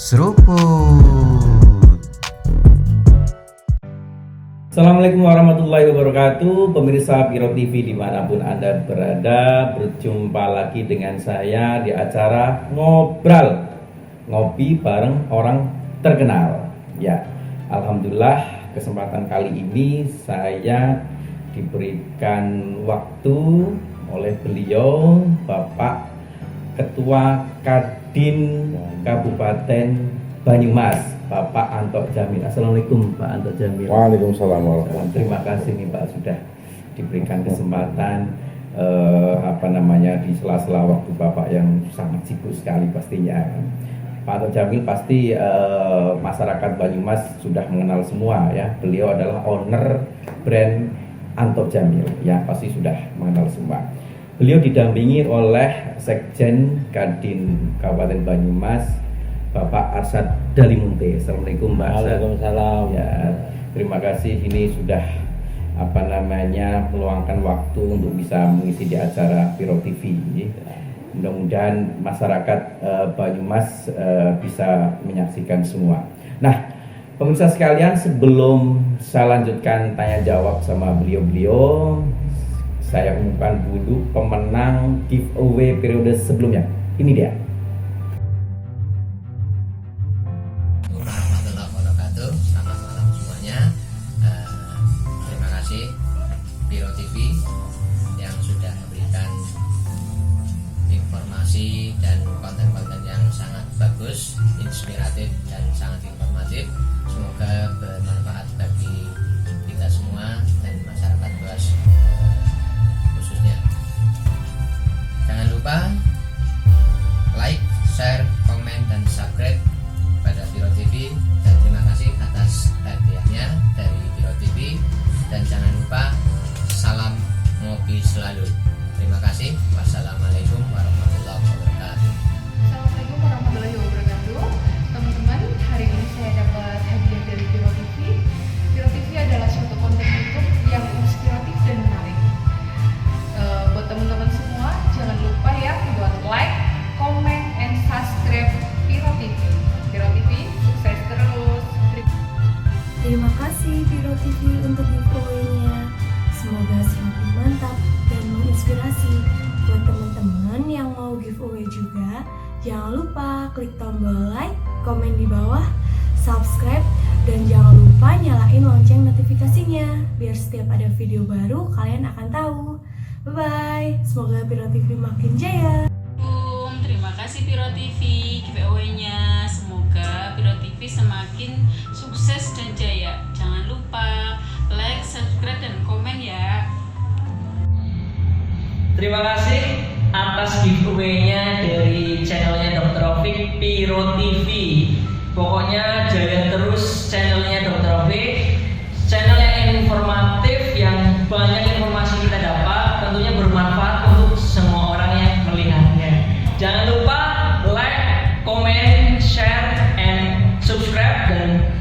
seruput. Assalamualaikum warahmatullahi wabarakatuh. Pemirsa Piro TV dimanapun Anda berada, berjumpa lagi dengan saya di acara ngopi bareng orang terkenal. Ya, alhamdulillah kesempatan kali ini saya diberikan waktu oleh beliau, Bapak Ketua Kadin Kabupaten Banyumas, Bapak Anto Jamil. Assalamualaikum Pak Anto Jamil. Waalaikumsalam warahmatullahi wabarakatuh. Terima kasih nih Pak sudah diberikan kesempatan di sela-sela waktu Bapak yang sangat sibuk sekali pastinya. Pak Anto Jamil pasti masyarakat Banyumas sudah mengenal semua ya. Beliau adalah owner brand Anto Jamil ya, pasti sudah mengenal semua. Beliau didampingi oleh Sekjen Kadin Kabupaten Banyumas, Bapak Arsyad Dalimunte. Assalamualaikum Mbak Arsyad. Waalaikumsalam. Ya, terima kasih ini sudah meluangkan waktu untuk bisa mengisi di acara Piro TV. Mudah-mudahan masyarakat Banyumas bisa menyaksikan semua. Nah, pemirsa sekalian, sebelum saya lanjutkan tanya jawab sama beliau-beliau, saya umumkan dulu pemenang giveaway periode sebelumnya. Ini dia. Warahmatullahi wabarakatuh. Selamat malam semuanya. Terima kasih Piro TV yang sudah memberikan informasi dan konten-konten yang sangat bagus, inspiratif dan sangat informatif. Semoga bermanfaat bagi kita semua dan masyarakat luas khususnya. Jangan lupa like, share, komen, dan subscribe pada Piro TV, dan terima kasih atas hadiahnya dari Piro TV. Dan jangan lupa salam ngopi selalu. Terima kasih. Wassalamualaikum warahmatullahi wabarakatuh. Assalamualaikum warahmatullahi wabarakatuh. Teman-teman, hari ini saya dapat hadiah dari Piro TV. Piro TV adalah suatu konten YouTube yang inspiratif dan menarik. Buat teman-teman semua, jangan lupa ya buat like, comment, and subscribe Piro TV. Piro TV, sukses terus. Terima kasih Piro TV untuk giveaway-nya. Semoga semakin mantap dan menginspirasi. Buat teman-teman yang mau giveaway juga, jangan lupa klik tombol like, komen di bawah, subscribe, dan jangan lupa nyalain lonceng notifikasinya biar setiap ada video baru kalian akan tahu. Bye-bye, semoga Piro TV makin jaya. Terima kasih Piro TV giveaway-nya. Semoga Piro TV semakin sukses dan jaya. Jangan lupa like, subscribe, dan komen ya. Terima kasih atas giveaway-nya dari channelnya Dr. Rafiq, Piro TV. Pokoknya jaya terus channelnya Dr. Rafiq. Channel yang informatif, yang banyak informasi kita dapat, tentunya bermanfaat untuk semua orang yang melihatnya. Jangan lupa like, comment, share, and subscribe, dan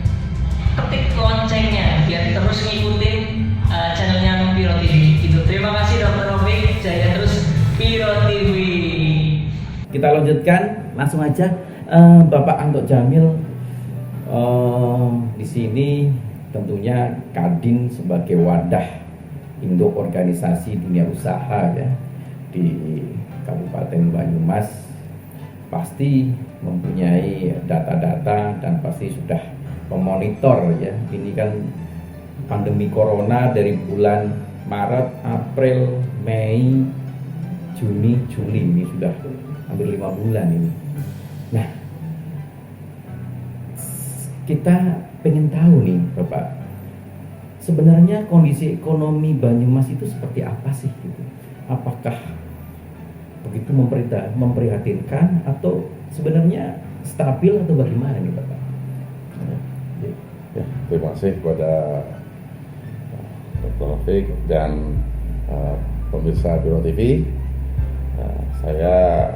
ketik loncengnya biar terus ngikutin channelnya Piro TV. Gitu. Terima kasih Dr. Rafiq, jaya terus Piro TV. Kita lanjutkan langsung aja. Bapak Anto Jamil di sini tentunya Kadin sebagai wadah induk organisasi dunia usaha ya di Kabupaten Banyumas pasti mempunyai data-data dan pasti sudah memonitor ya. Ini kan pandemi corona dari bulan Maret, April, Mei, Juni, Juli, ini sudah hampir 5 bulan ini. Nah, kita pengen tahu nih Bapak, sebenarnya kondisi ekonomi Banyumas itu seperti apa sih gitu? Apakah begitu memprihatinkan atau sebenarnya stabil atau bagaimana nih Bapak? Ya, terima kasih kepada Dr. Rafiq dan pemirsa Piro TV. Saya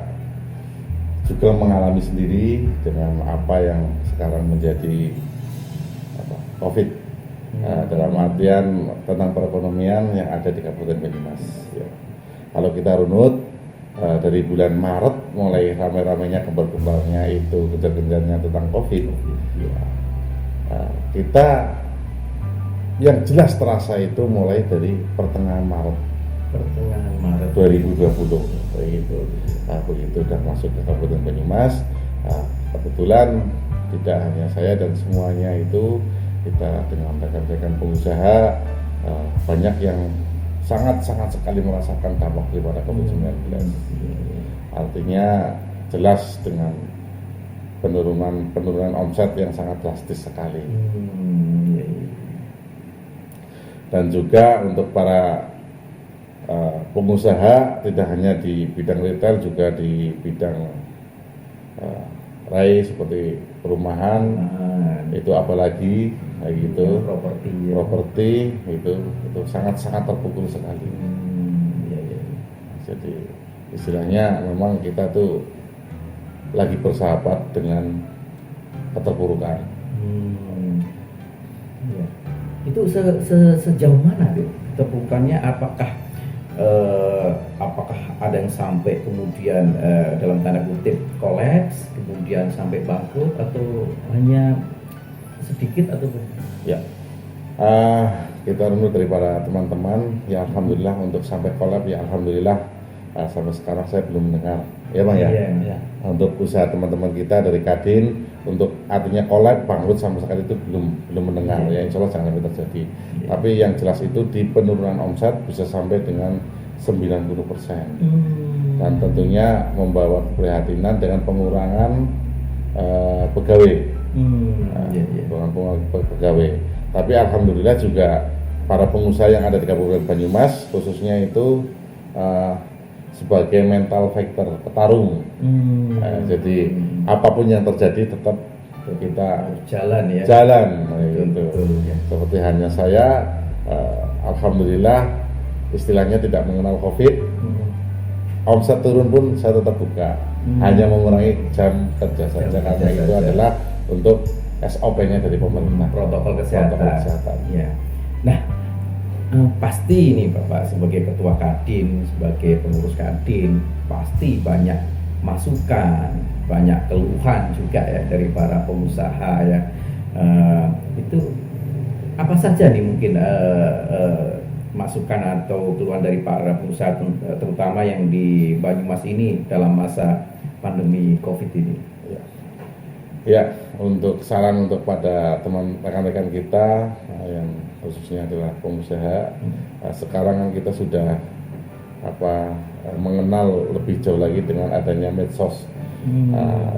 juga mengalami sendiri dengan apa yang sekarang menjadi COVID dalam artian tentang perekonomian yang ada di Kabupaten Banyumas. Ya. Kalau kita runut dari bulan Maret mulai rame-ramenya kembar-kembarnya itu kejar-kejarnya tentang COVID. Kita yang jelas terasa itu mulai dari pertengahan Maret 2020 begitu udah masuk ke Kabupaten Banyumas. Kebetulan tidak hanya saya dan semuanya itu kita dengan rekan-rekan pengusaha banyak yang sangat sekali merasakan dampak daripada COVID-19. Artinya jelas dengan penurunan omset yang sangat drastis sekali. Dan juga untuk para pengusaha tidak hanya di bidang retail, juga di bidang rai seperti perumahan, itu apalagi kayak gitu, properti itu sangat terpukul sekali. Jadi istilahnya memang kita tuh lagi bersahabat dengan keterpurukan. Itu sejauh mana tuh keterpurukannya? Apakah ada yang sampai kemudian dalam tanda kutip kolaps, kemudian sampai bangkrut, atau hanya sedikit atau ya? Kita renung dari para teman-teman ya, alhamdulillah untuk sampai kolaps ya alhamdulillah sampai sekarang saya belum mendengar ya Bang ya. Untuk usaha teman-teman kita dari Kadin untuk artinya kolaps bangkrut sama sekali itu belum mendengar ya, insya Allah jangan sampai terjadi. Tapi yang jelas itu di penurunan omset bisa sampai dengan 90%. Dan tentunya membawa keprihatinan dengan pengurangan pegawai. Pegawai. Tapi alhamdulillah juga para pengusaha yang ada di Kabupaten Banyumas khususnya itu sebagai mental factor petarung. Jadi apapun yang terjadi tetap kita jalan gitu. Seperti hanya saya alhamdulillah istilahnya tidak mengenal COVID. Omset turun pun saya tetap buka. Hanya mengurangi jam kerja saja karena itu adalah untuk SOP-nya dari pemerintah, protokol kesehatan. Ya. Nah, pasti ini Bapak sebagai ketua Kadin, sebagai pengurus Kadin, pasti banyak masukan, banyak keluhan juga ya dari para pengusaha ya. Itu apa saja nih mungkin masukan atau keluhan dari para pengusaha terutama yang di Banyumas ini dalam masa pandemi COVID ini? Ya, untuk saran untuk pada teman rekan-rekan kita yang khususnya adalah pengusaha, sekarang kan kita sudah mengenal lebih jauh lagi dengan adanya medsos.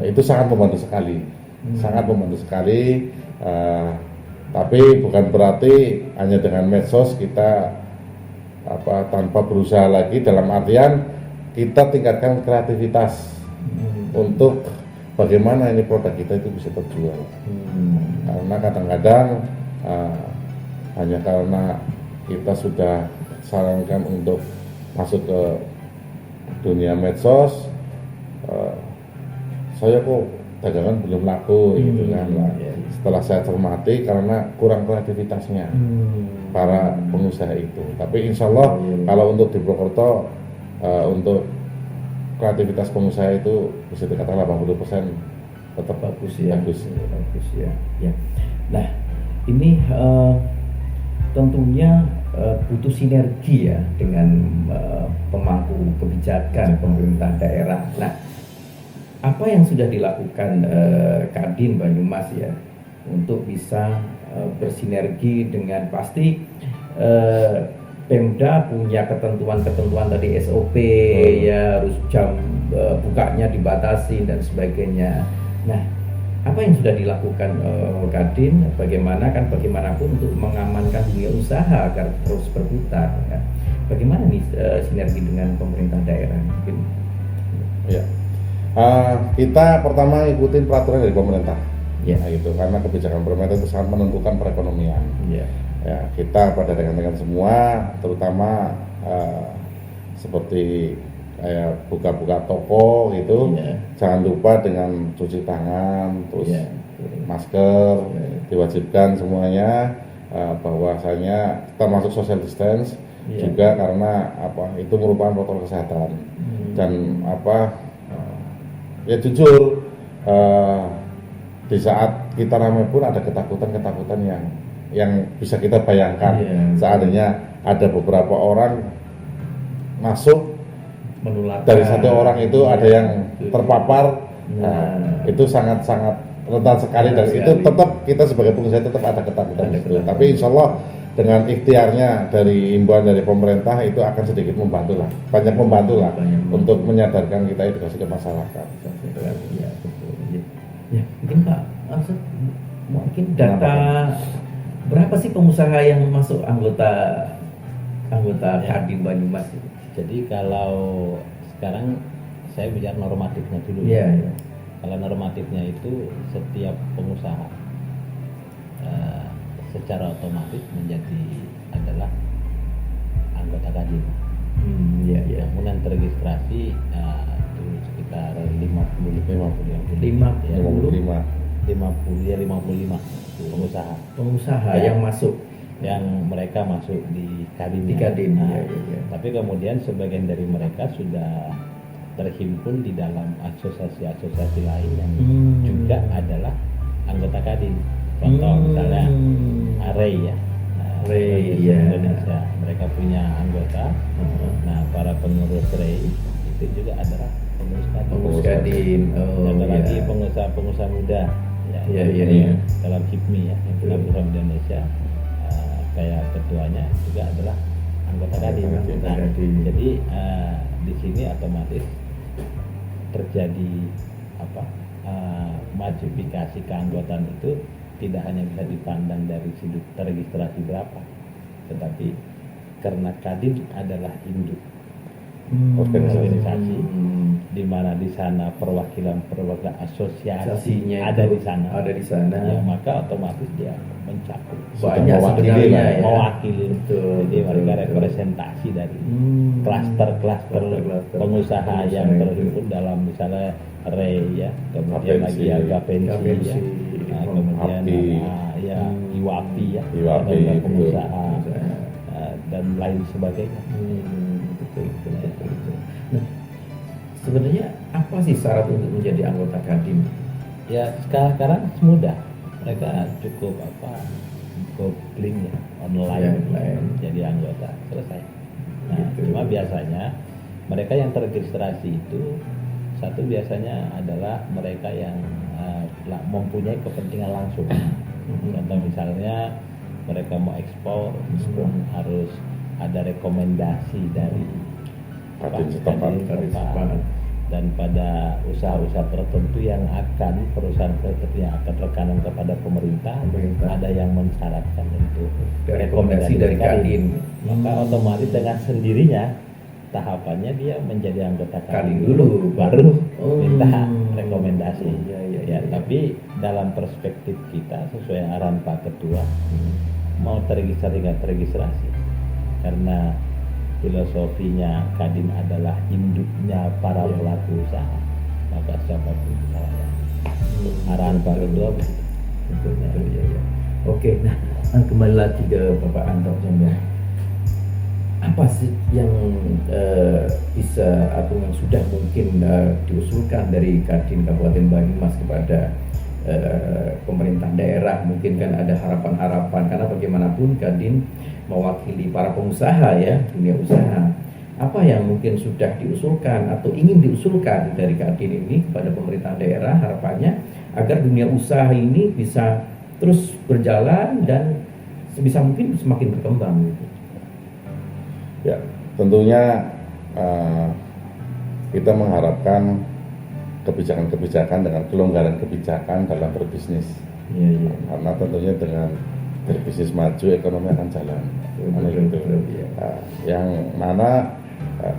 Itu sangat membantu sekali, tapi bukan berarti hanya dengan medsos kita tanpa berusaha lagi, dalam artian kita tingkatkan kreativitas untuk bagaimana ini produk kita itu bisa terjual. Karena kadang-kadang hanya karena kita sudah sarankan untuk masuk ke dunia medsos, saya kok dagangan belum laku gitu kan. Setelah saya cermati karena kurang kreativitasnya para pengusaha itu. Tapi insya Allah kalau untuk di Purwokerto untuk kreativitas pengusaha itu bisa dikatakan 80% tetap bagus ya. Nah, ini tentunya butuh sinergi ya dengan pemangku kebijakan pemerintah daerah. Nah, apa yang sudah dilakukan Kadin Banyumas ya untuk bisa bersinergi dengan pasti Pemda punya ketentuan tadi SOP ya, harus jam bukanya dibatasi dan sebagainya. Nah, apa yang sudah dilakukan Kadin? Bagaimanapun untuk mengamankan dunia usaha agar terus berputar. Ya. Bagaimana nih sinergi dengan pemerintah daerah? Mungkin. Ya, kita pertama ikutin peraturan dari pemerintah. Ya, itu karena kebijakan pemerintah itu sangat menentukan perekonomian. Ya, kita pada rekan-rekan semua, terutama seperti kayak buka-buka toko gitu, jangan lupa dengan cuci tangan, terus masker, diwajibkan semuanya, bahwasanya termasuk social distance, juga karena itu merupakan protokol kesehatan dan ya jujur di saat kita ramai pun ada ketakutan yang bisa kita bayangkan. Seandainya ada beberapa orang masuk Menularkan. dari satu orang itu ada yang terpapar, itu sangat rentan sekali dan itu tetap kita sebagai pengusaha tetap ada ketakutan itu. Tapi insya Allah dengan ikhtiarnya dari himbauan dari pemerintah itu akan sedikit membantu lah, banyak membantu lah untuk menyadarkan kita edukasi ke masyarakat. Ya, betul. Ya, mungkin Pak Arsyad, mungkin data berapa sih pengusaha yang masuk anggota Kadin Banyumas? Jadi kalau sekarang saya bicara normatifnya dulu. Iya. Kalau normatifnya itu setiap pengusaha secara otomatis adalah anggota Kadin. Iya. Kemudian terregistrasi itu sekitar 55 pengusaha yang masuk. Yang mereka masuk di Kadin. Iya. Tapi kemudian sebagian dari mereka sudah terhimpun di dalam asosiasi-asosiasi lain yang juga adalah anggota Kadin. Contoh misalnya REI ya. REI Indonesia, mereka punya anggota. Nah, para pengurus REI itu juga adalah pengurus Kadin. Ada lagi pengusaha muda. Ya. Dalam HIPMI ya, Himpunan Pengusaha Muda Indonesia. Kayak ketuanya juga adalah anggota Kadin. Nah, jadi di sini otomatis terjadi majifikasi keanggotaan itu tidak hanya bisa dipandang dari sudut terregistrasi berapa, tetapi karena Kadin adalah induk organisasi di mana di sana perwakilan asosiasinya ada di sana, ya, maka otomatis dia mencakup banyak sebenarnya mewakili. Jadi mereka representasi dari klaster-klaster pengusaha yang terhimpun dalam misalnya REI ya, kemudian lagi Gapensi ya, kemudian IWAPI ya, pengusaha dan lain sebagainya. Betul. Nah, sebenarnya apa sih syarat untuk menjadi anggota Kadin? Ya sekarang mudah, mereka cukup link ya, online jadi anggota, selesai. Nah, cuma biasanya mereka yang terregistrasi itu satu biasanya adalah mereka yang mempunyai kepentingan langsung. Contoh misalnya mereka mau ekspor harus ada rekomendasi dari Kadin setempat, dan pada usaha-usaha tertentu yang akan perusahaan tertentu yang akan rekanan kepada pemerintah ada yang mensyaratkan untuk rekomendasi dari Kadin. Maka otomatis dengan sendirinya tahapannya dia menjadi anggota Kadin dulu, baru minta rekomendasi. Ya, tapi dalam perspektif kita sesuai arahan Pak Ketua, mau terregistrasi nggak terregistrasi, karena filosofinya Kadin adalah induknya para pelaku usaha, maka siapapun bisa layak. Arahan Pak Ketua begitu. Ya. Oke, nah kembali lagi ke Bapak Anton Jambal. Apa sih yang bisa atau yang sudah mungkin diusulkan dari Kadin Kabupaten Banyumas kepada pemerintah daerah? Mungkin kan ada harapan-harapan, karena bagaimanapun Kadin mewakili para pengusaha ya, dunia usaha. Apa yang mungkin sudah diusulkan atau ingin diusulkan dari Kadin ini kepada pemerintah daerah, harapannya agar dunia usaha ini bisa terus berjalan dan sebisa mungkin semakin berkembang gitu. Ya, tentunya kita mengharapkan kebijakan-kebijakan dengan kelonggaran kebijakan dalam berbisnis. Iya. Karena tentunya dengan berbisnis maju ekonomi akan jalan. Yang mana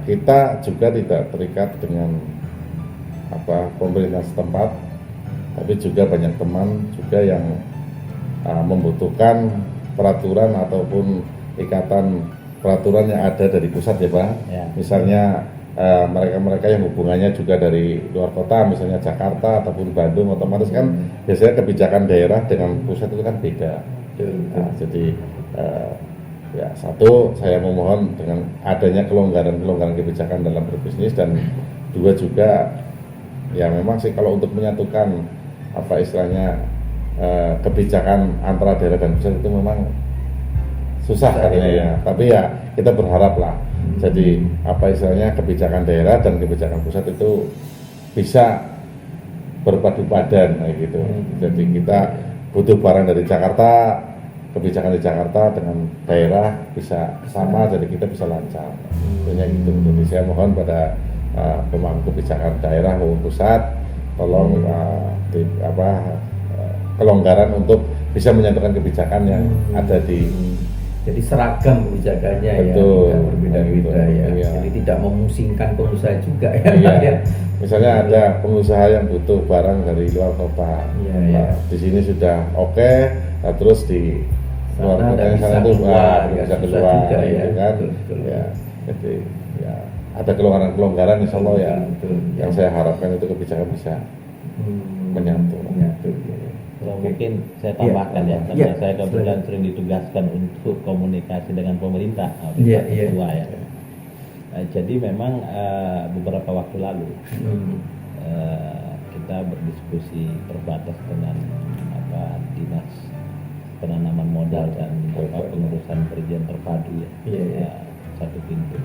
kita juga tidak terikat dengan pemerintah setempat, tapi juga banyak teman juga yang membutuhkan peraturan ataupun ikatan peraturan yang ada dari pusat ya Pak. Ya. Misalnya mereka-mereka yang hubungannya juga dari luar kota, misalnya Jakarta ataupun Bandung, otomatis kan biasanya kebijakan daerah dengan pusat itu kan beda. Nah, jadi Ya, satu, saya memohon dengan adanya kelonggaran kebijakan dalam berbisnis, dan dua juga ya memang sih kalau untuk menyatukan apa istilahnya kebijakan antara daerah dan pusat itu memang susah katanya ya. Tapi ya kita berharap lah. Jadi apa istilahnya kebijakan daerah dan kebijakan pusat itu bisa berpadu padan kayak gitu. Jadi kita butuh barang dari Jakarta, kebijakan di Jakarta dengan daerah bisa sama, jadi kita bisa lancar. Tentunya gitu. Jadi saya mohon pada pemangku kebijakan daerah maupun pusat, tolong kelonggaran untuk bisa menyatukan kebijakan yang ada di. Jadi seragam kebijakannya. Betul, ya, berbeda-beda ya. Iya. Jadi tidak memusingkan pengusaha juga ya. Iya. Misalnya ada pengusaha yang butuh barang dari luar kota, Iya, nah, iya. di sini sudah oke, nah, terus di luar Sana kota yang nggak sana bisa itu keluar, bisa susah keluar, juga ya. gitu kan? Betul. Ya, jadi ya ada kelonggaran Insya Allah ya. Betul. Yang saya harapkan itu kebijakan bisa menyatu. Menyatu. Kalau mungkin saya tambahkan ya, karena Iya, saya kebetulan silakan. sering ditugaskan untuk komunikasi dengan pemerintah, Iya, Pak iya. Ketua ya. Jadi memang beberapa waktu lalu kita berdiskusi terbatas dengan dinas penanaman modal dan pengurusan perizinan terpadu ya, Iya, iya. satu pintu.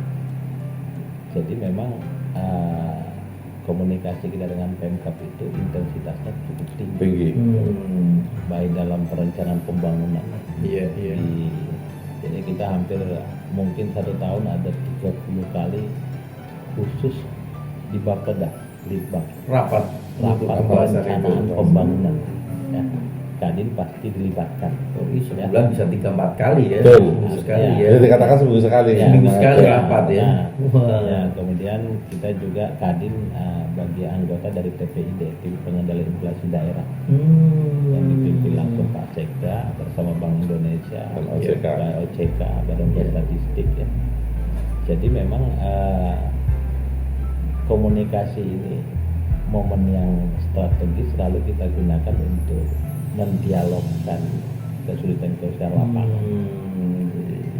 Jadi memang komunikasi kita dengan Pemkab itu intensitasnya cukup tinggi. Baik dalam perencanaan pembangunan. Iya, iya. Jadi kita hampir mungkin 1 tahun ada 30 kali khusus di Bapeda, Litbang, Rapat perencanaan pembangunan. Ya, Kadin pasti dilibatkan. Sebulan bisa 3-4 kali ya. Betul. Seminggu sekali Ya. ya. Jadi dikatakan seminggu sekali. Ya, Seminggu sekali ya. rapat ya. Nah, Wah. ya, kemudian kita juga Kadin bagi anggota dari TPID, Tim Pengendalian Inflasi Daerah, yang dipimpin langsung Pak Sekda bersama Bank Indonesia, OJK. OJK, Badan Statistik ya. Jadi memang komunikasi ini momen yang strategis selalu kita gunakan untuk mendialogkan kesulitan lapangan.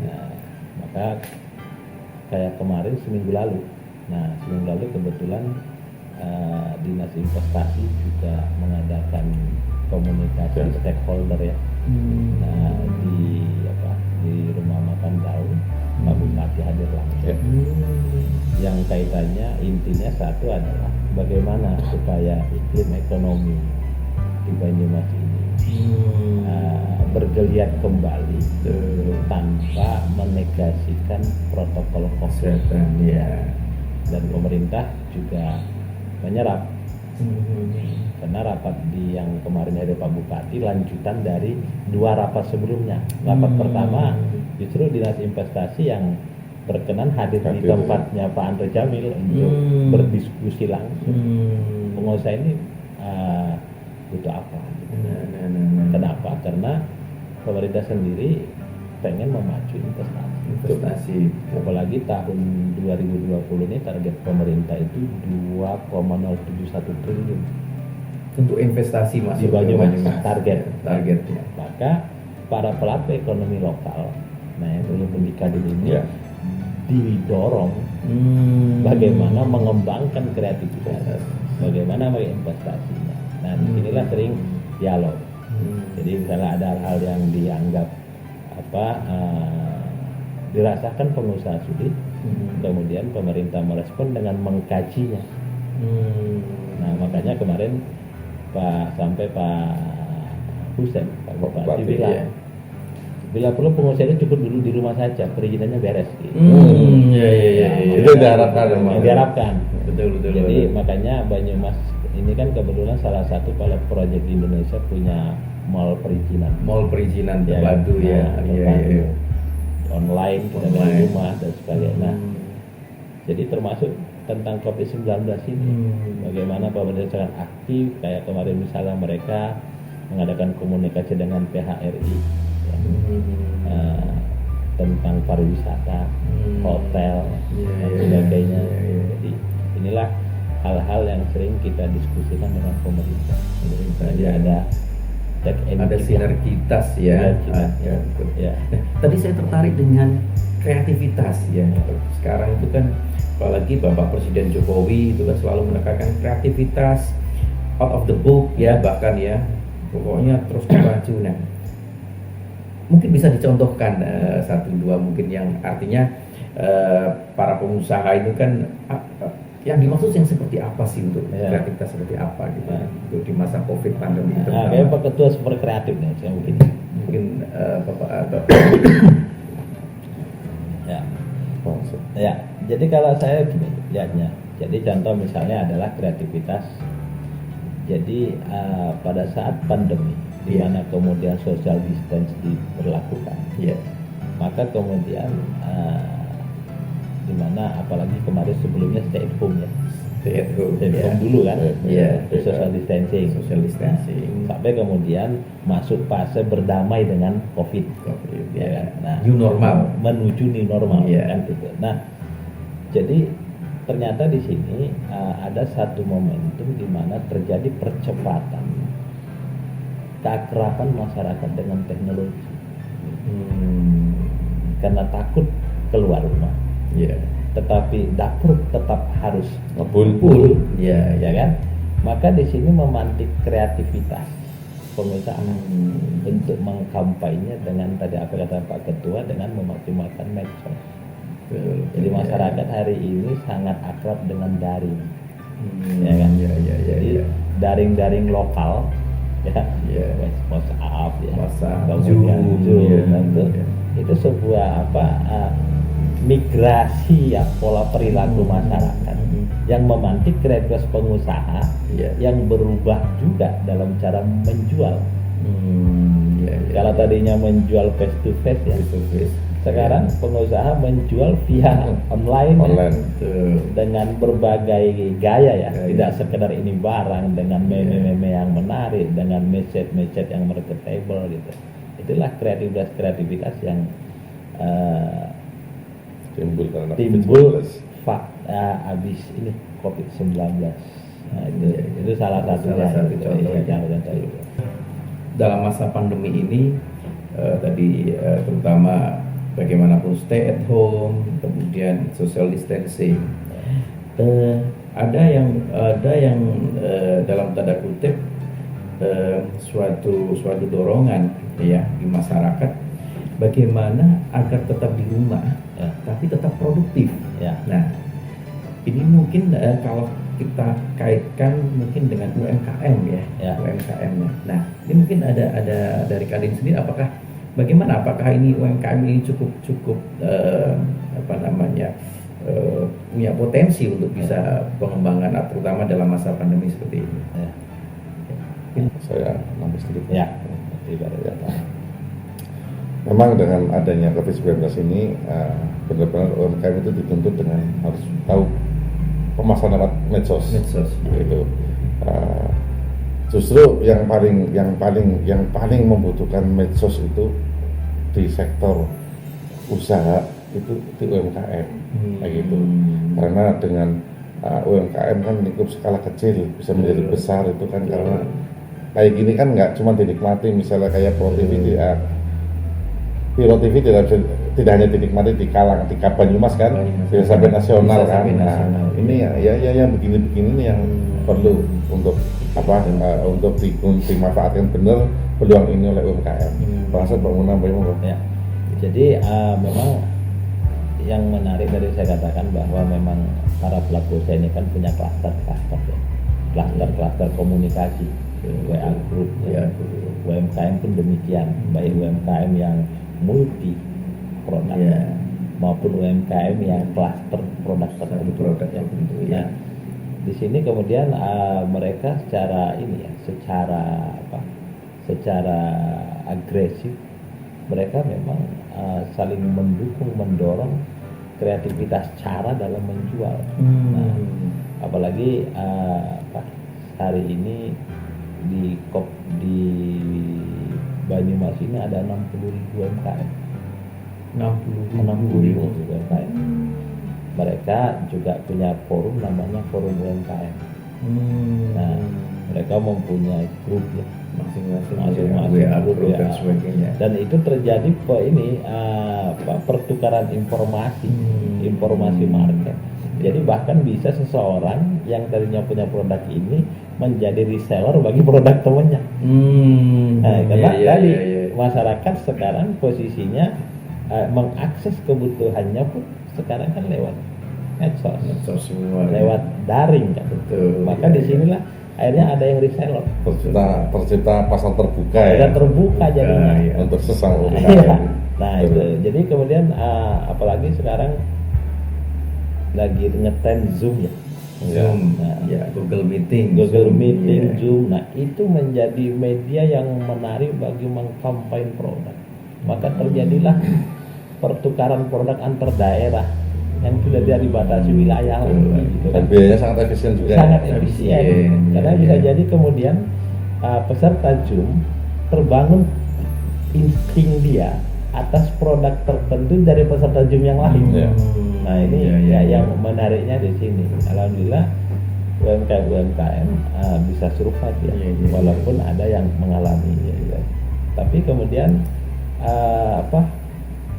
Nah, maka kayak kemarin seminggu lalu kebetulan Dinas Investasi juga mengadakan komunikasi stakeholder ya. Nah, di rumah makan Daun, Pak Bupati hadir langsung. Yang kaitannya intinya satu adalah bagaimana supaya iklim ekonomi di Banyumas ini bergeliat kembali tanpa menegasikan protokol kesehatan ya. Dan pemerintah juga menyerap karena rapat yang kemarin ada Pak Bupati lanjutan dari 2 rapat sebelumnya. Rapat pertama justru Dinas Investasi yang berkenan hadir di tempatnya Pak Anto Jamil untuk berdiskusi langsung. Pengusaha ini butuh apa? Kenapa? Karena pemerintah sendiri pengen memacu investasi. Apalagi tahun 2020 ini target pemerintah itu 2,071 triliun untuk investasi masuk di Banyumas targetnya. Maka para pelaku ekonomi lokal, yang terlibat di Kadin ini didorong bagaimana mengembangkan kreativitas, bagaimana menginvestasinya. Nah, disinilah sering dialog. Jadi misalnya ada hal yang dianggap dirasakan pengusaha sulit, kemudian pemerintah merespon dengan mengkajinya. Nah, makanya kemarin Pak Husen, Pak Bupati bilang, bila perlu pengusaha itu cukup dulu di rumah saja, perizinannya beres. Gitu. Itu diharapkan. Betul. Jadi makanya Banyumas ini kan kebetulan salah satu pilot project di Indonesia punya mall perizinan terpadu ya. Terpadu. Online, kita dari rumah dan sebagainya. Nah, jadi termasuk tentang COVID-19 ini, bagaimana pemerintah sangat aktif, kayak kemarin misalnya mereka mengadakan komunikasi dengan PHRI ya, tentang pariwisata, hotel, dan sebagainya. Jadi inilah hal-hal yang sering kita diskusikan dengan pemerintah. Jadi ada ada sinergitas ya. Ya. Ya. Nah, tadi saya tertarik dengan kreativitas ya. Sekarang itu kan apalagi Bapak Presiden Jokowi itu kan selalu menekankan kreativitas, out of the book ya, bahkan ya pokoknya terus maju. Nah, mungkin bisa dicontohkan satu dua mungkin yang artinya para pengusaha itu kan yang dimaksud yang seperti apa sih untuk kreativitas seperti apa gitu untuk di masa COVID pandemi itu. Kayak Pak Ketua super kreatif nih, saya mungkin Bapak. Ya, jadi kalau saya lihatnya, jadi contoh misalnya adalah kreativitas. Jadi pada saat pandemi, di mana kemudian social distance diberlakukan, maka kemudian di mana apalagi kemarin sebelumnya stay at home ya, stay at home dulu kan, social distancing, sampai kemudian masuk fase berdamai dengan COVID, ya kan? Nah, new normal, menuju new normal, kan gitu. Nah, jadi ternyata di sini ada satu momentum di mana terjadi percepatan keakraban masyarakat dengan teknologi, karena takut keluar rumah. Tetapi dapur tetap harus ngebul, ya kan? Maka di sini memantik kreativitas pengusaha untuk mengkampanye dengan tadi apa kata Pak Ketua, dengan memaksimalkan medsos. Jadi masyarakat hari ini sangat akrab dengan daring, ya kan? Jadi daring-daring lokal, WhatsApp, kemudian Zoom, itu sebuah migrasi ya pola perilaku masyarakat yang memantik kreativitas pengusaha yang berubah juga dalam cara menjual. Kalau tadinya menjual face to face ya, sekarang pengusaha menjual via online. Dengan berbagai gaya ya, tidak sekedar ini barang, dengan meme-meme yang menarik, dengan message yang marketable gitu. Itulah kreativitas yang timbul habis ini COVID-19. Nah, itu salah satu contoh. Dalam masa pandemi ini tadi terutama bagaimanapun stay at home, kemudian social distancing, ada yang dalam tanda kutip suatu dorongan ya di masyarakat bagaimana agar tetap di rumah tapi tetap produktif. Nah, ini mungkin kalau kita kaitkan mungkin dengan UMKM UMKM-nya. Nah, ini mungkin ada dari Kadin sendiri, apakah ini UMKM ini cukup punya potensi untuk bisa pengembangan terutama dalam masa pandemi seperti ini. Saya nambah sedikit. Memang dengan adanya COVID-19 ini benar-benar UMKM itu dituntut dengan harus tahu pemasaran lewat medsos. Gitu. Justru yang paling membutuhkan medsos itu di sektor usaha itu di UMKM, kayak gitu. Karena dengan UMKM kan lingkup skala kecil bisa menjadi besar itu kan, karena kayak gini kan nggak cuma dinikmati misalnya kayak Pro TV Piro TV tidak hanya dinikmati di Banyumas kan, bisa sampai nasional kan. Nah, ini ya yang begini-begini yang perlu untuk untuk dimanfaatkan benar peluang ini oleh UMKM. Bahasa bangunan ya. Jadi memang yang menarik dari saya katakan bahwa memang para pelaku usaha ini kan punya klaster komunikasi, WA Group, UMKM pun demikian, baik UMKM yang multi produk maupun UMKM yang klaster produk tertentu. Nah, di sini kemudian mereka secara agresif mereka memang saling mendukung, mendorong kreativitas cara dalam menjual. Nah, apalagi hari ini di Banyumas ini ada 60.000 UMKM. 60.000 UMKM. Mereka juga punya forum namanya Forum UMKM. Nah, mereka mempunyai grup ya, masing-masing WA grup grup dan ya. sebagainya. Dan itu terjadi pertukaran informasi market. Jadi bahkan bisa seseorang yang tadinya punya produk ini menjadi reseller bagi produk temannya. Karena tadi masyarakat sekarang posisinya mengakses kebutuhannya pun sekarang kan lewat medsos semua, lewat daring kan. Betul. Maka disinilah akhirnya ada yang reseller. tercipta pasar terbuka ya. Dan terbuka jadinya. Untuk sesama Iya. UMKM. Nah itu, jadi kemudian apalagi sekarang lagi ngetren Zoom ya. Zoom, Nah, Google Meeting, Google Meeting, ya. Zoom. Nah itu menjadi media yang menarik bagi mengkampanye produk. Maka terjadilah pertukaran produk antar daerah yang sudah tidak dibatasi wilayah lagi, gitu Dan kan. biayanya sangat efisien juga. Sangat ya. efisien. Karena bisa jadi kemudian peserta Zoom terbangun insting dia atas produk tertentu dari peserta Zoom yang lain. Ya. Nah ini yang menariknya di sini. Alhamdulillah UMKM bisa survive ya, walaupun ada yang mengalami ya. Tapi kemudian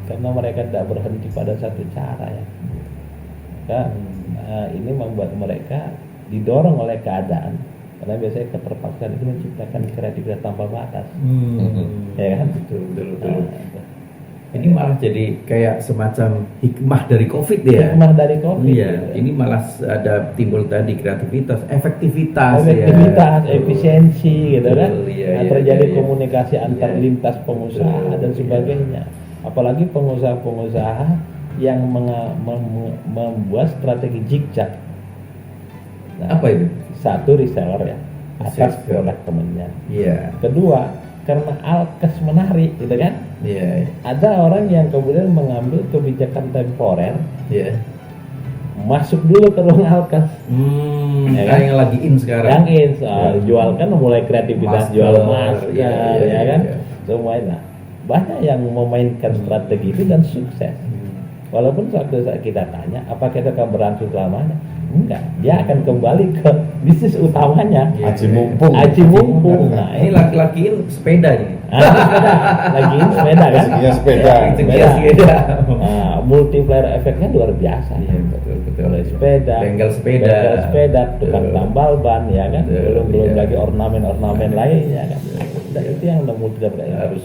karena mereka tidak berhenti pada satu cara ya. Maka ini membuat mereka didorong oleh keadaan. Karena biasanya keterpaksaan itu menciptakan kreativitas tanpa batas. Ya kan? Betul. Ini malah jadi kayak semacam hikmah dari COVID ya. Hikmah dari COVID. Iya, ini malah ada timbul tadi kreativitas, efektivitas, efisiensi gitu kan. Terjadi iya. komunikasi antar lintas pengusaha dan sebagainya. Apalagi pengusaha-pengusaha yang membuat strategi zigzag. Nah, apa itu? Satu, reseller ya, atas produk temennya. Iya. Kedua, karena alkes menarik gitu kan. Iya. Ada orang yang kemudian mengambil kebijakan temporer, masuk dulu ke ruang alkes. Ya kan? Yang lagi in sekarang. Yang in, jual kan mulai kreativitas, jual masker, ya kan. Semuanya. Nah, banyak yang memainkan strategi itu dan sukses. Walaupun suatu saat kita tanya, apakah itu akan berlangsung selamanya? Enggak, dia akan kembali ke bisnis utamanya. Aji mumpung. Nah, ini laki-lakiin sepeda nih. Lagiin sepeda kan? Rezekinya sepeda. Sepeda. Multiplier efeknya luar biasa. Iya, betul. Sepeda, bengkel sepeda, tukang tambal ban ya kan. Belum lagi ornamen lainnya kan. Dan itu yang multiplier harus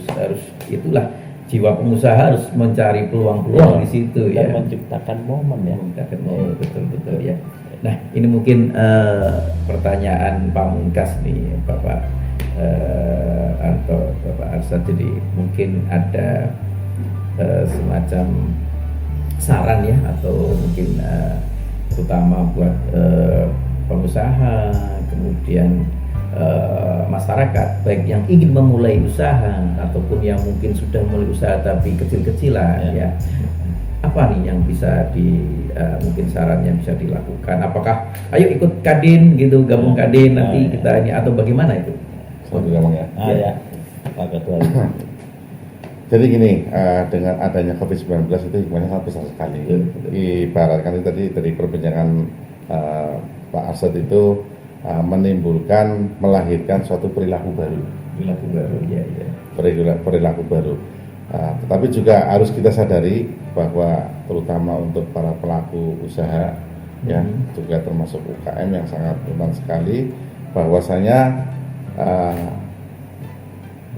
itulah jiwa pengusaha harus mencari peluang-peluang di situ dan ya. menciptakan momen ya. Menciptakan momen betul ya. Nah, ini mungkin pertanyaan pamungkas nih Bapak Anto, Bapak Arsad. Jadi mungkin ada semacam saran ya, atau mungkin terutama buat pengusaha, kemudian masyarakat baik yang ingin memulai usaha ataupun yang mungkin sudah mulai usaha tapi kecil-kecilan ya. Apa nih yang bisa mungkin sarannya bisa dilakukan? Apakah ayo ikut Kadin gitu, gabung Kadin nanti kita ini, atau bagaimana itu? Satu gampang ya. Ya. Pak Ketua. Jadi gini, dengan adanya COVID-19 itu hikmahnya sangat besar sekali. Ibaratkan tadi dari perbincangan Pak Arsad itu melahirkan suatu perilaku baru. Perilaku baru. Tetapi juga harus kita sadari bahwa terutama untuk para pelaku usaha ya, juga termasuk UKM yang sangat rentan sekali, bahwasanya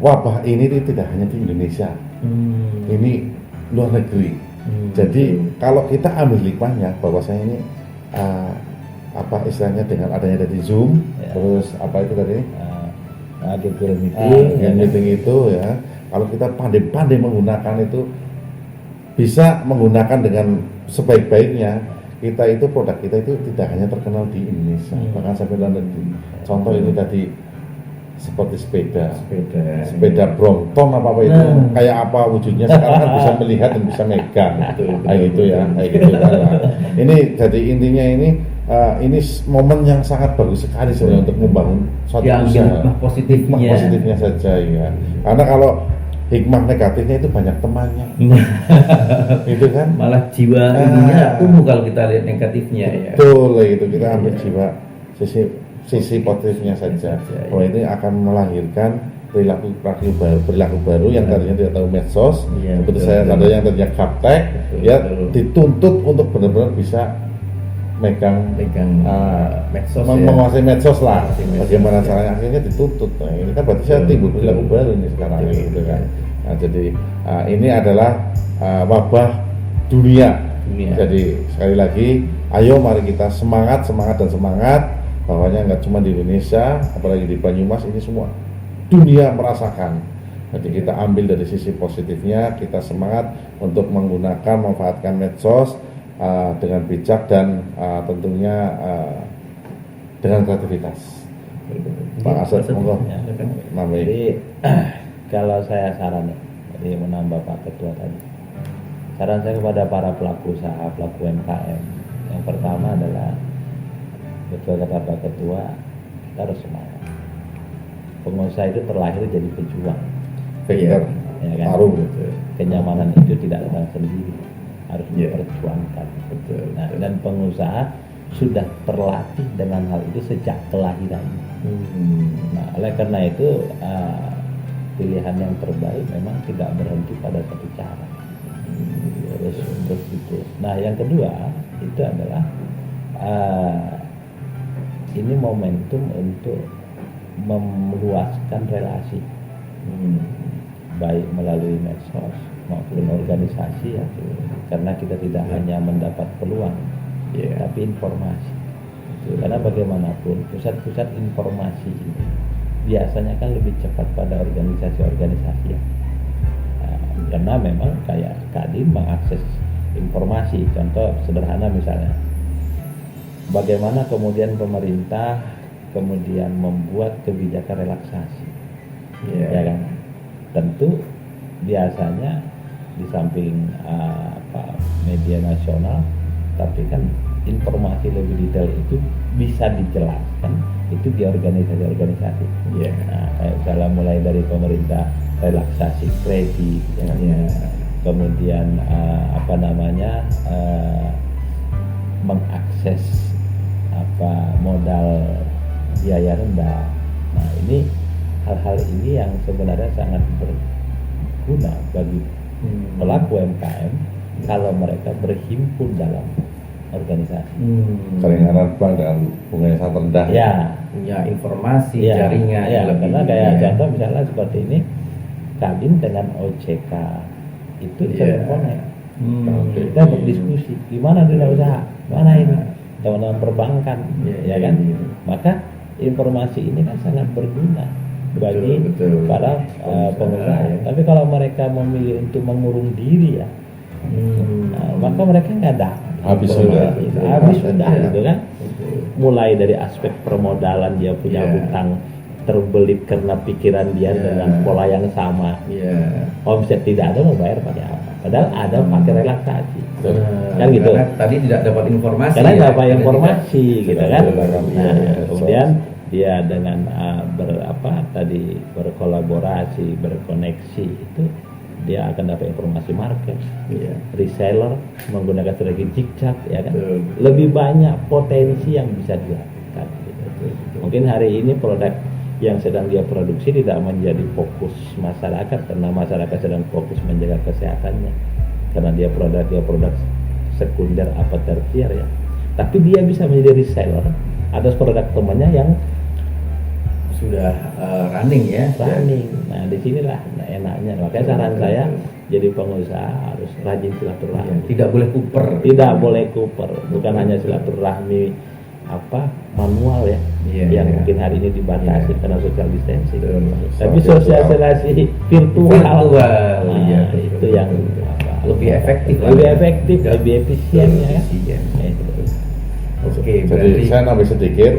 wabah ini tidak hanya di Indonesia, ini luar negeri. Jadi kalau kita ambil hikmahnya bahwasanya ini apa istilahnya, dengan adanya dari Zoom, terus apa itu tadi? Google Meeting, meeting itu ya. Kalau kita pandai-pandai menggunakan itu, bisa menggunakan dengan sebaik-baiknya, kita itu produk kita itu tidak hanya terkenal di Indonesia, bahkan sampai luar negeri. Contoh ini tadi seperti sepeda Brompton apa itu, kayak apa wujudnya sekarang kan bisa melihat dan bisa megang, kayak gitu ya, kayak gitu. Nah, ini jadi intinya ini momen yang sangat bagus sekali sebenarnya untuk membangun suatu usaha. Hikmah positifnya saja ya. Karena kalau hikmah negatifnya itu banyak temannya. Itu kan malah jiwa ininya tumbuh kalau kita lihat negatifnya ya. Betul gitu, kita ambil jiwa sisi sisi positifnya saja. Ya. Bahwa ini akan melahirkan perilaku baru yang tadinya tidak tahu medsos, Iya, seperti betul, saya betul. ada yang tadinya gaptek, Betul, ya betul. dituntut untuk benar-benar bisa megang medsos menguasai medsos lah. Menguasai medsos, Bagaimana ya. caranya akhirnya dituntut. Nah, ini kan berarti saya Betul, timbul betul. perilaku baru ini sekarang Betul, gitu kan. betul. Nah, jadi ini adalah wabah dunia. Dunia. Jadi sekali lagi, ayo mari kita semangat dan semangat. Bahwanya nggak cuma di Indonesia, apalagi di Banyumas, ini semua dunia merasakan. Jadi kita ambil dari sisi positifnya, kita semangat untuk menggunakan, memanfaatkan medsos dengan bijak dan tentunya dengan kreativitas. Pak Asep, monggo. Ya. Nambahin. Jadi kalau saya saran ya, jadi menambah Pak Ketua tadi, saran saya kepada para pelaku usaha, pelaku UMKM, yang pertama adalah betul kata Pak Ketua, kita harus semangat. Pengusaha itu terlahir jadi pejuang, Victor, ya kan? Taruh. Kenyamanan itu tidak datang sendiri, harus Iya. diperjuangkan. Betul, Nah, betul. dan pengusaha sudah terlatih dengan hal itu sejak kelahiran. Nah, oleh karena itu pilihan yang terbaik memang tidak berhenti pada satu cara. Terus itu. Nah, yang kedua itu adalah ini momentum untuk meluaskan relasi, baik melalui medsos maupun organisasi ya. Karena kita tidak hanya mendapat peluang, tapi informasi. Karena bagaimanapun pusat-pusat informasi ini biasanya kan lebih cepat pada organisasi-organisasi ya. Karena memang kayak Kadin mengakses informasi. Contoh sederhana misalnya, bagaimana kemudian pemerintah kemudian membuat kebijakan relaksasi, ya kan? Tentu biasanya di samping media nasional, tapi kan informasi lebih detail itu bisa dijelaskan itu di organisasi-organisasi. Nah, kayak misalnya mulai dari pemerintah relaksasi kredit, kemudian mengakses modal biaya rendah. Nah, ini hal-hal ini yang sebenarnya sangat berguna bagi pelaku UMKM kalau mereka berhimpun dalam organisasi. Keringanan bank dengan bunga yang sangat rendah. Ya, Punya informasi, ya, jaringan ya, yang lebih. karena kayak contoh misalnya seperti ini, Kadin dengan OJK itu teleponnya. Kita berdiskusi gimana dunia usaha, mana ini teman-teman perbankan, ya kan? Maka informasi ini kan sangat berguna bagi betul. para pengusaha. Tapi kalau mereka memilih untuk mengurung diri ya, maka mereka nggak ada. Habis sudah. Habis sudah gitu kan. Mulai dari aspek permodalan, dia punya hutang terbelit karena pikiran dia dengan pola yang sama. Omset tidak ada, mau bayar pakai apa? Padahal ada pakai relaksasi. Kan gitu. Karena tadi tidak dapat informasi. Karena nggak dapat Karena informasi gitu kan. Nah, Iya, kemudian dia dengan berkolaborasi, berkoneksi itu dia akan dapat informasi market, reseller menggunakan strategi zigzag, ya kan. Lebih banyak potensi yang bisa dilakukan. Gitu. Mungkin hari ini produk yang sedang dia produksi tidak menjadi fokus masyarakat karena masyarakat sedang fokus menjaga kesehatannya, karena dia produk sekunder apa tersier ya. Tapi dia bisa menjadi reseller atas produk temannya yang sudah running ya. running. Nah, disinilah enaknya. Makanya saran saya jadi pengusaha harus rajin silaturahmi. Tidak boleh kuper. Tidak boleh kuper. Bukan hanya silaturahmi manual ya, yang mungkin hari ini dibatasi karena social distancing. Tapi sosialisasi virtual. Nah, itu yang lebih efektif. Lebih efisien ya kan. Oke, Jadi berarti saya nambah sedikit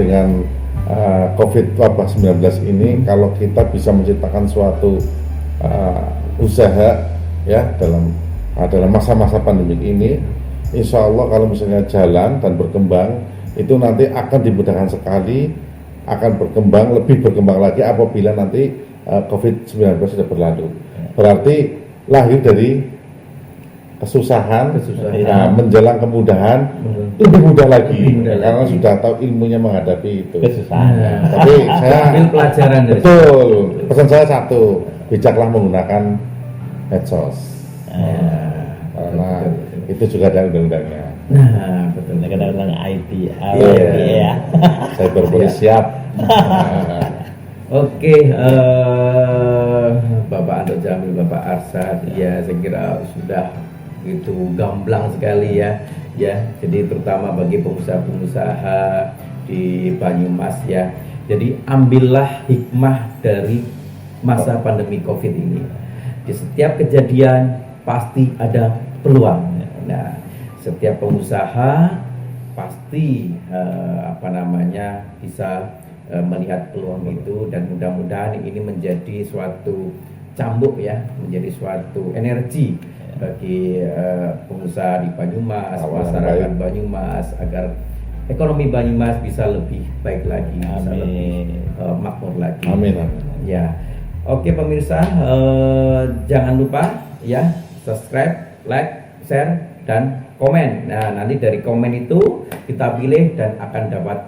dengan COVID-19 ini, kalau kita bisa menciptakan suatu usaha ya dalam masa-masa pandemi ini, insya Allah kalau misalnya jalan dan berkembang, itu nanti akan dimudahkan sekali, akan lebih berkembang lagi apabila nanti COVID-19 sudah berlalu. Berarti lahir dari kesusahan, Kesusahan. nah, menjelang kemudahan lebih mudah lagi karena sudah tahu ilmunya menghadapi itu. Kesusahan. Tapi saya ambil pelajaran dari betul. Pesan saya satu, bijaklah menggunakan medsos. Karena itu juga ada undang-undangnya. Nah, betul. Kadang-kadang IT, Iya. ya. Cyberpolis siap. Oke, Bapak Anto Jamil, Bapak Arsad, ya saya kira sudah itu gamblang sekali ya. Jadi terutama bagi pengusaha-pengusaha di Banyumas ya. Jadi ambillah hikmah dari masa pandemi COVID ini. Di setiap kejadian pasti ada peluang. Nah, setiap pengusaha pasti bisa melihat peluang itu, dan mudah-mudahan ini menjadi suatu cambuk ya, menjadi suatu energi bagi pengusaha di Banyumas, masyarakat Banyumas, agar ekonomi Banyumas bisa lebih baik lagi, bisa lebih makmur lagi. Amin. Ya, oke pemirsa, jangan lupa ya subscribe, like, share, dan komen. Nah, nanti dari komen itu kita pilih dan akan dapat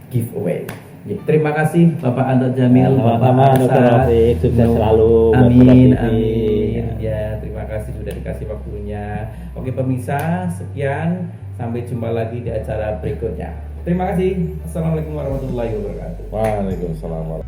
giveaway. Ya, terima kasih Bapak Anto Jamil, Sama-sama, Bapak Dr. Arsad. Rafiq, sukses selalu buat Amin, Pro TV. amin. Ya, terima kasih sudah dikasih waktunya. Oke pemirsa, sekian, sampai jumpa lagi di acara berikutnya. Terima kasih. Assalamualaikum warahmatullahi wabarakatuh. Waalaikumsalam.